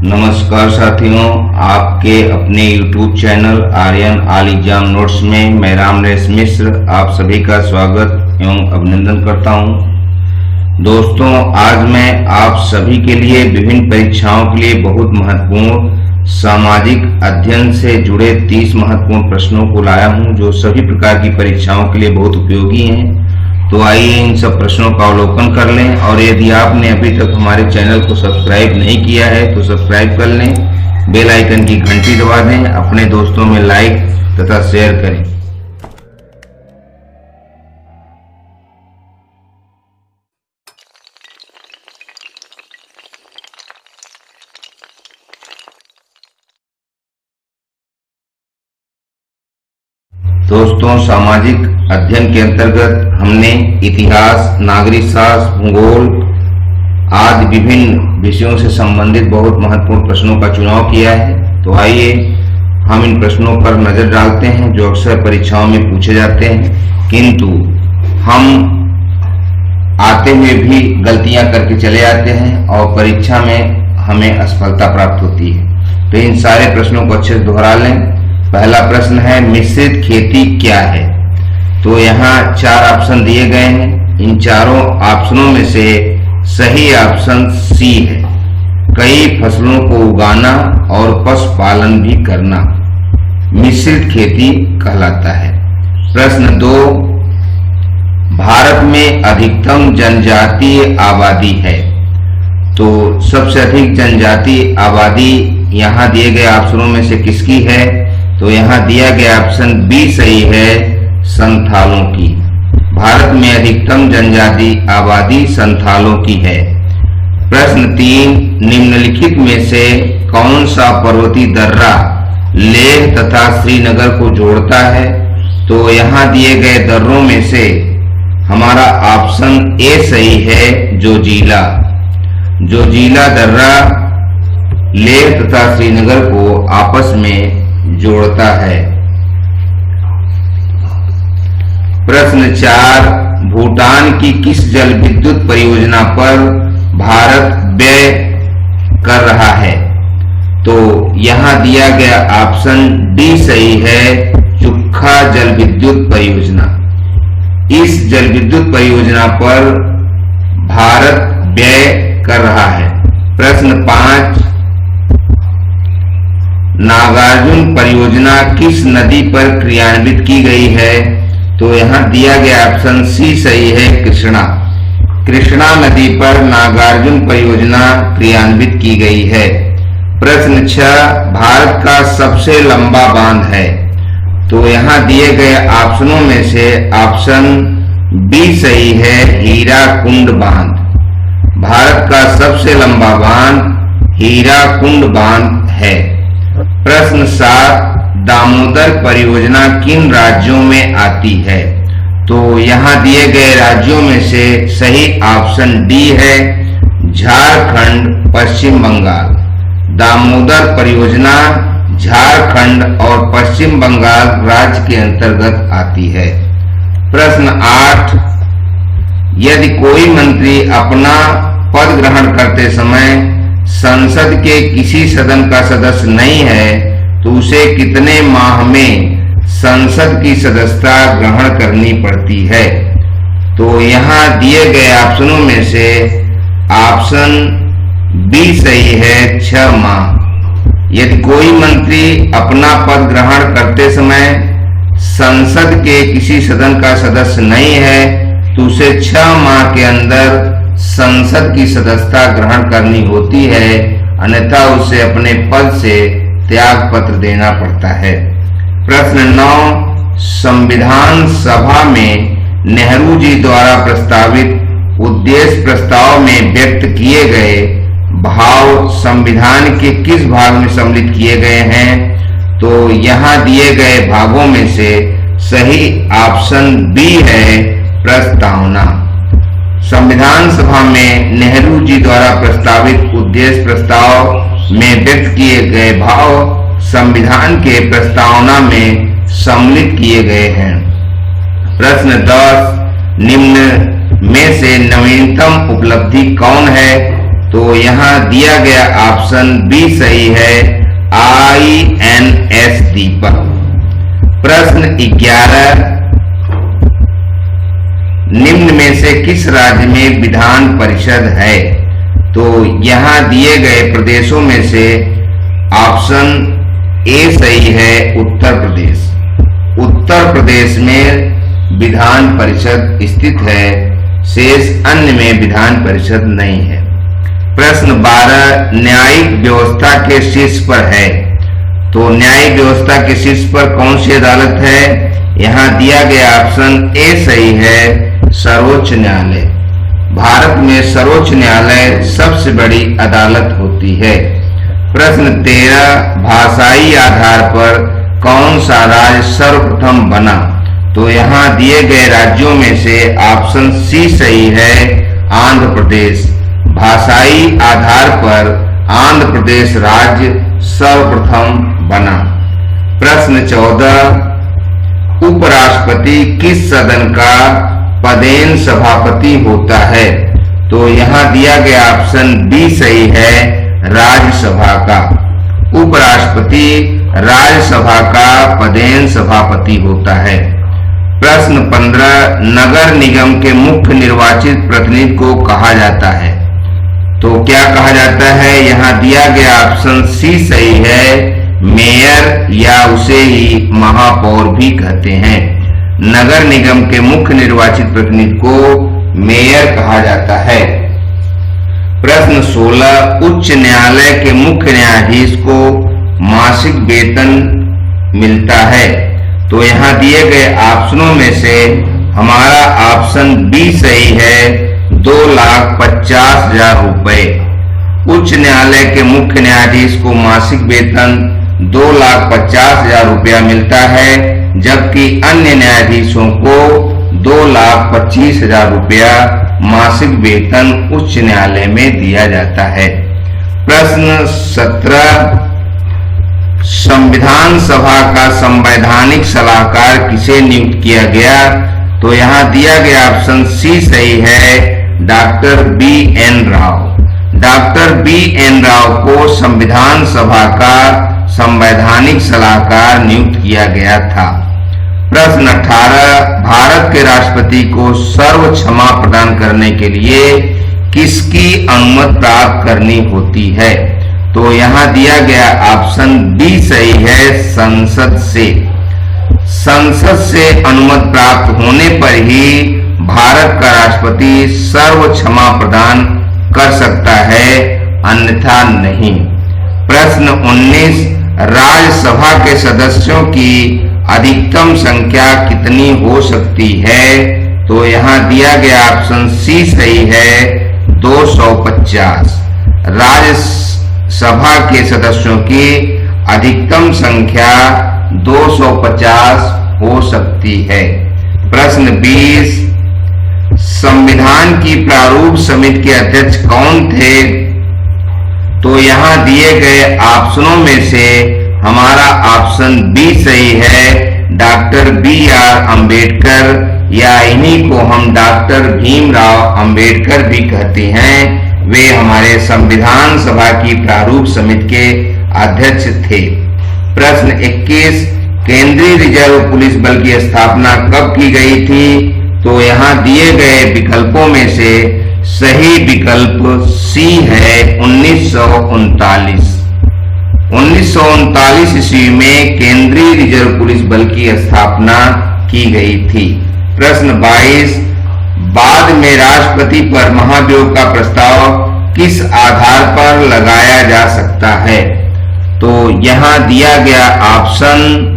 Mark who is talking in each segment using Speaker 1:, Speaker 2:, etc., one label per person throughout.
Speaker 1: नमस्कार साथियों, आपके अपने YouTube channel Aryan all exam notes में मैं रामनरेश मिश्र आप सभी का स्वागत एवं अभिनंदन करता हूं। दोस्तों, आज मैं आप सभी के लिए विभिन्न परीक्षाओं के लिए बहुत महत्वपूर्ण सामाजिक अध्ययन से जुड़े 30 महत्वपूर्ण प्रश्नों को लाया हूं, जो सभी प्रकार की परीक्षाओं के लिए बहुत उपयोगी हैं। तो आइए इन सब प्रश्नों का अवलोकन कर लें, और यदि आपने अभी तक हमारे चैनल को सब्सक्राइब नहीं किया है तो सब्सक्राइब कर लें, बेल आइकन की घंटी दबा दें, अपने दोस्तों में लाइक तथा शेयर करें। दोस्तों, सामाजिक अध्ययन के अंतर्गत हमने इतिहास, नागरिक शास्त्र, भूगोल आदि विभिन्न विषयों से संबंधित बहुत महत्वपूर्ण प्रश्नों का चुनाव किया है। तो आइए हम इन प्रश्नों पर नजर डालते हैं, जो अक्सर परीक्षाओं में पूछे जाते हैं, किंतु हम आते हुए भी गलतियां करके चले आते हैं और परीक्षा में हमें असफलता प्राप्त होती है। तो इन सारे प्रश्नों को अच्छे से दोहरा लें। पहला प्रश्न है, मिश्रित खेती क्या है? तो यहाँ 4 ऑप्शन दिए गए हैं। इन चारों ऑप्शनों में से सही ऑप्शन सी है, कई फसलों को उगाना और पशुपालन भी करना मिश्रित खेती कहलाता है। प्रश्न 2, भारत में अधिकतम जनजातीय आबादी है। तो सबसे अधिक जनजातीय आबादी यहाँ दिए गए ऑप्शनों में से किसकी है? तो यहाँ दिया गया ऑप्शन बी सही है, संथालों की। भारत में अधिकतम जनजातीय आबादी संथालों की है। प्रश्न 3, निम्नलिखित में से कौन सा पर्वतीय दर्रा लेह तथा श्रीनगर को जोड़ता है? तो यहाँ दिए गए दर्रों में से हमारा ऑप्शन ए सही है, जोजिला दर्रा लेह तथा श्रीनगर को आपस में जोड़ता है। प्रश्न 4, भूटान की किस जल विद्युत परियोजना पर भारत व्यय कर रहा है? तो यहाँ दिया गया ऑप्शन डी सही है, चुक्खा जल विद्युत परियोजना। इस जल विद्युत परियोजना पर भारत व्यय कर रहा है। प्रश्न 5, नागार्जुन परियोजना किस नदी पर क्रियान्वित की गई है? तो यहाँ दिया गया ऑप्शन सी सही है, कृष्णा नदी पर नागार्जुन परियोजना क्रियान्वित की गई है। प्रश्न 6, भारत का सबसे लंबा बांध है। तो यहाँ दिए गए ऑप्शनों में से ऑप्शन बी सही है, हीराकुंड बांध। भारत का सबसे लंबा बांध हीराकुंड बांध है। प्रश्न 7, दामोदर परियोजना किन राज्यों में आती है? तो यहाँ दिए गए राज्यों में से सही ऑप्शन डी है, झारखंड, पश्चिम बंगाल। दामोदर परियोजना झारखंड और पश्चिम बंगाल राज्य के अंतर्गत आती है। प्रश्न 8, यदि कोई मंत्री अपना पद ग्रहण करते समय संसद के किसी सदन का सदस्य नहीं है, तो उसे कितने माह में संसद की सदस्यता ग्रहण करनी पड़ती है? तो यहाँ दिए गए ऑप्शनों में से ऑप्शन बी सही है, 6 माह। यदि कोई मंत्री अपना पद ग्रहण करते समय संसद के किसी सदन का सदस्य नहीं है, तो उसे 6 माह के अंदर संसद की सदस्यता ग्रहण करनी होती है, अन्यथा उसे अपने पद से त्याग पत्र देना पड़ता है। प्रश्न 9, संविधान सभा में नेहरू जी द्वारा प्रस्तावित उद्देश्य प्रस्ताव में व्यक्त किए गए भाव संविधान के किस भाग में सम्मिलित किए गए हैं? तो यहाँ दिए गए भागों में से सही ऑप्शन बी है, प्रस्तावना। संविधान सभा में नेहरू जी द्वारा प्रस्तावित उद्देश्य प्रस्ताव में व्यक्त किए गए भाव संविधान के प्रस्तावना में सम्मिलित किए गए हैं। प्रश्न 10, निम्न में से नवीनतम उपलब्धि कौन है? तो यहाँ दिया गया ऑप्शन बी सही है, INS दीपक। प्रश्न 11, निम्न में से किस राज्य में विधान परिषद है? तो यहाँ दिए गए प्रदेशों में से ऑप्शन ए सही है, उत्तर प्रदेश। उत्तर प्रदेश में विधान परिषद स्थित है, शेष अन्य में विधान परिषद नहीं है। प्रश्न 12, न्यायिक व्यवस्था के शीर्ष पर है। तो न्यायिक व्यवस्था के शीर्ष पर कौन सी अदालत है? यहाँ दिया गया ऑप्शन ए सही है, सर्वोच्च न्यायालय। भारत में सर्वोच्च न्यायालय सबसे बड़ी अदालत होती है। प्रश्न 13, भाषाई आधार पर कौन सा राज्य सर्वप्रथम बना? तो यहाँ दिए गए राज्यों में से ऑप्शन सी सही है, आंध्र प्रदेश। भाषाई आधार पर आंध्र प्रदेश राज्य सर्वप्रथम बना। प्रश्न 14, उपराष्ट्रपति किस सदन का पदेन सभापति होता है? तो यहाँ दिया गया ऑप्शन बी सही है, राज्यसभा का। उपराष्ट्रपति राज्यसभा का पदेन सभापति होता है। प्रश्न 15, नगर निगम के मुख्य निर्वाचित प्रतिनिधि को कहा जाता है। तो क्या कहा जाता है? यहाँ दिया गया ऑप्शन सी सही है, मेयर या उसे ही महापौर भी कहते हैं। नगर निगम के मुख्य निर्वाचित प्रतिनिधि को मेयर कहा जाता है। प्रश्न 16, उच्च न्यायालय के मुख्य न्यायाधीश को मासिक वेतन मिलता है। तो यहाँ दिए गए ऑप्शनों में से हमारा ऑप्शन बी सही है, 2,50,000 रुपए। उच्च न्यायालय के मुख्य न्यायाधीश को मासिक वेतन 2,50,000 रुपया मिलता है, जबकि अन्य न्यायाधीशों को 2,25,000 रुपया मासिक वेतन उच्च न्यायालय में दिया जाता है। प्रश्न 17, संविधान सभा का संवैधानिक सलाहकार किसे नियुक्त किया गया? तो यहाँ दिया गया ऑप्शन सी सही है, doctor BN Rao. Doctor BN Rao को संविधान सभा का संवैधानिक सलाहकार नियुक्त किया गया था। प्रश्न 18, भारत के राष्ट्रपति को सर्व क्षमा प्रदान करने के लिए किसकी अनुमति प्राप्त करनी होती है? तो यहाँ दिया गया ऑप्शन बी सही है, संसद से। संसद से अनुमति प्राप्त होने पर ही भारत का राष्ट्रपति सर्व क्षमा प्रदान कर सकता है, अन्यथा नहीं। प्रश्न 19, राज्यसभा के सदस्यों की अधिकतम संख्या कितनी हो सकती है? तो यहाँ दिया गया ऑप्शन सी सही है, 250। राज्यसभा के सदस्यों की अधिकतम संख्या 250 हो सकती है। प्रश्न 20, संविधान की प्रारूप समिति के अध्यक्ष कौन थे? तो यहाँ दिए गए ऑप्शनों में से हमारा ऑप्शन बी सही है, डॉक्टर BR अंबेडकर, या इन्हीं को हम डॉक्टर भीमराव अंबेडकर भी कहते हैं। वे हमारे संविधान सभा की प्रारूप समिति के अध्यक्ष थे। प्रश्न 21, केंद्रीय रिजर्व पुलिस बल की स्थापना कब की गई थी? तो यहाँ दिए गए विकल्पों में से सही विकल्प सी है, 1939। 1939 ईस्वी में केंद्रीय रिजर्व पुलिस बल की स्थापना की गई थी। प्रश्न 22, बाद में राष्ट्रपति पर महाभियोग का प्रस्ताव किस आधार पर लगाया जा सकता है? तो यहाँ दिया गया ऑप्शन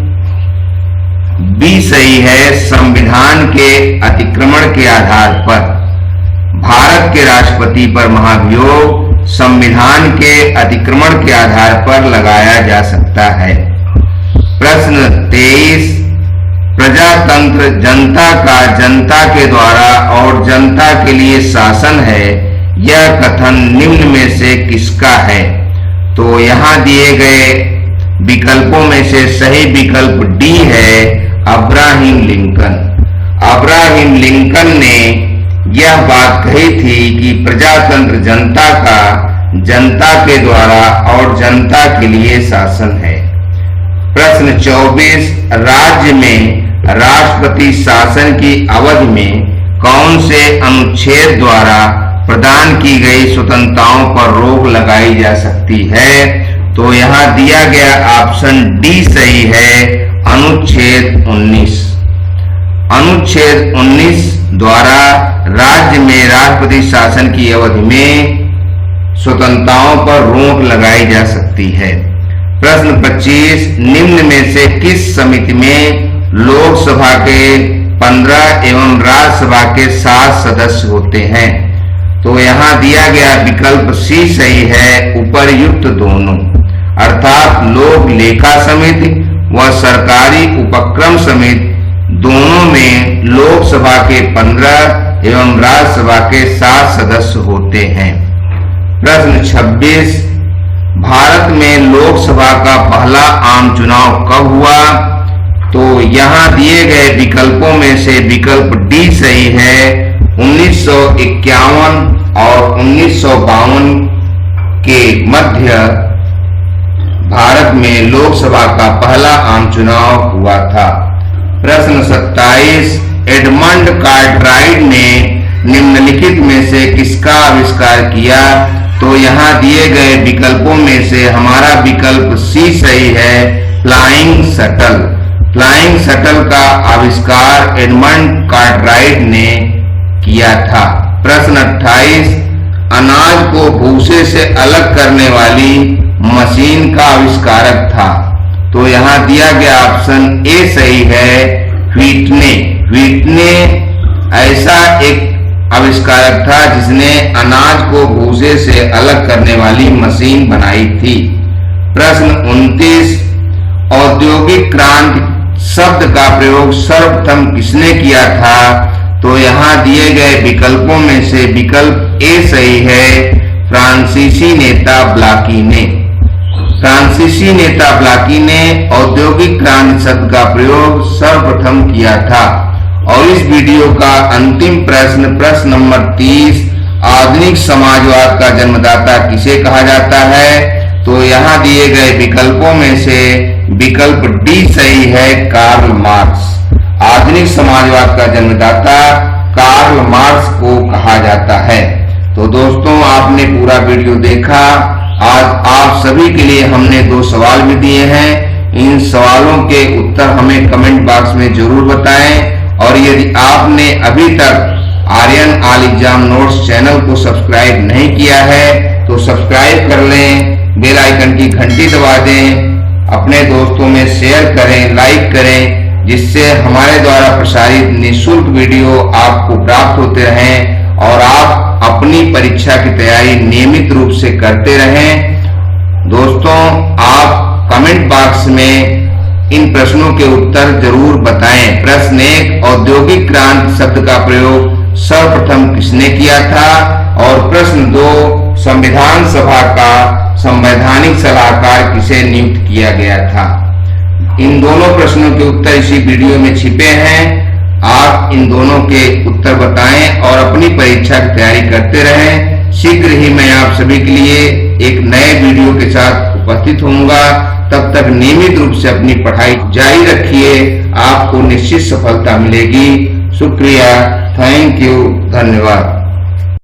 Speaker 1: बी सही है, संविधान के अतिक्रमण के आधार पर। भारत के राष्ट्रपति पर महाभियोग संविधान के अतिक्रमण के आधार पर लगाया जा सकता है। प्रश्न 23, प्रजातंत्र जनता का जनता के द्वारा और जनता के लिए शासन है, यह कथन निम्न में से किसका है? तो यहाँ दिए गए विकल्पों में से सही विकल्प डी है, अब्राहम लिंकन। अब्राहम लिंकन ने यह बात कही थी कि प्रजातंत्र जनता का जनता के द्वारा और जनता के लिए शासन है। प्रश्न 24, राज्य में राष्ट्रपति शासन की अवधि में कौन से अनुच्छेद द्वारा प्रदान की गई स्वतंत्रताओं पर रोक लगाई जा सकती है? तो यहाँ दिया गया ऑप्शन डी सही है, अनुच्छेद 19। अनुच्छेद 19 द्वारा राज्य में राष्ट्रपति शासन की अवधि में स्वतंत्रताओं पर रोक लगाई जा सकती है। प्रश्न 25, निम्न में से किस समिति में लोकसभा के 15 एवं राज्यसभा के 7 सदस्य होते हैं? तो यहाँ दिया गया विकल्प सी सही है, उपर्युक्त दोनों, अर्थात लोक लेखा समिति व सरकारी उपक्रम समिति दोनों में लोकसभा के 15 एवं राज्यसभा के 7 सदस्य होते हैं। प्रश्न 26, भारत में लोकसभा का पहला आम चुनाव कब हुआ? तो यहाँ दिए गए विकल्पों में से विकल्प डी सही है, 1951 और 1952 के मध्य भारत में लोकसभा का पहला आम चुनाव हुआ था। प्रश्न 27, एडमंड कार्टराइट ने निम्नलिखित में से किसका आविष्कार किया? तो यहाँ दिए गए विकल्पों में से हमारा विकल्प सी सही है, फ्लाइंग शटल। फ्लाइंग शटल का आविष्कार एडमंड कार्टराइट ने किया था। प्रश्न 28, अनाज को भूसे से अलग करने वाली मशीन का आविष्कारक था? तो यहाँ दिया गया ऑप्शन ए सही है, व्हिटने। व्हिटने ऐसा एक आविष्कारक था जिसने अनाज को भूसे से अलग करने वाली मशीन बनाई थी। प्रश्न 29, औद्योगिक क्रांति शब्द का प्रयोग सर्वप्रथम किसने किया था? तो यहाँ दिए गए विकल्पों में से विकल्प ए सही है, फ्रांसीसी नेता ब्लाकी ने। फ्रांसीसी नेता ब्लाकी ने औद्योगिक क्रांति शब्द का प्रयोग सर्वप्रथम किया था। और इस वीडियो का अंतिम प्रश्न, प्रश्न नंबर 30, आधुनिक समाजवाद का जन्मदाता किसे कहा जाता है? तो यहाँ दिए गए विकल्पों में से विकल्प डी सही है, कार्ल मार्क्स। आधुनिक समाजवाद का जन्मदाता कार्ल मार्क्स को कहा जाता है। तो दोस्तों, आपने पूरा वीडियो देखा। आज आप सभी के लिए हमने 2 सवाल भी दिए हैं। इन सवालों के उत्तर हमें कमेंट बॉक्स में जरूर बताएं। और यदि आपने अभी तक Aryan all exam notes channel को सब्सक्राइब नहीं किया है तो सब्सक्राइब कर लें, बेल आइकन की घंटी दबा दें, अपने दोस्तों में शेयर करें, लाइक करें, जिससे हमारे द्वारा प्रसारित निःशुल्क वीडियो आपको प्राप्त होते रहें और आप अपनी परीक्षा की तैयारी नियमित रूप से करते रहें। दोस्तों, आप कमेंट बॉक्स में इन प्रश्नों के उत्तर जरूर बताएं। प्रश्न 1, औद्योगिक क्रांति शब्द का प्रयोग सर्वप्रथम किसने किया था? और प्रश्न 2, संविधान सभा का संवैधानिक सलाहकार किसे नियुक्त किया गया था? इन दोनों प्रश्नों के उत्तर इसी वीडियो में छिपे हैं। आप इन दोनों के उत्तर बताएं और अपनी परीक्षा की तैयारी करते रहें। शीघ्र ही मैं आप सभी के लिए एक नए वीडियो के साथ उपस्थित होऊंगा। तब तक नियमित रूप से अपनी पढ़ाई जारी रखिए, आपको निश्चित सफलता मिलेगी। शुक्रिया, थैंक यू, धन्यवाद।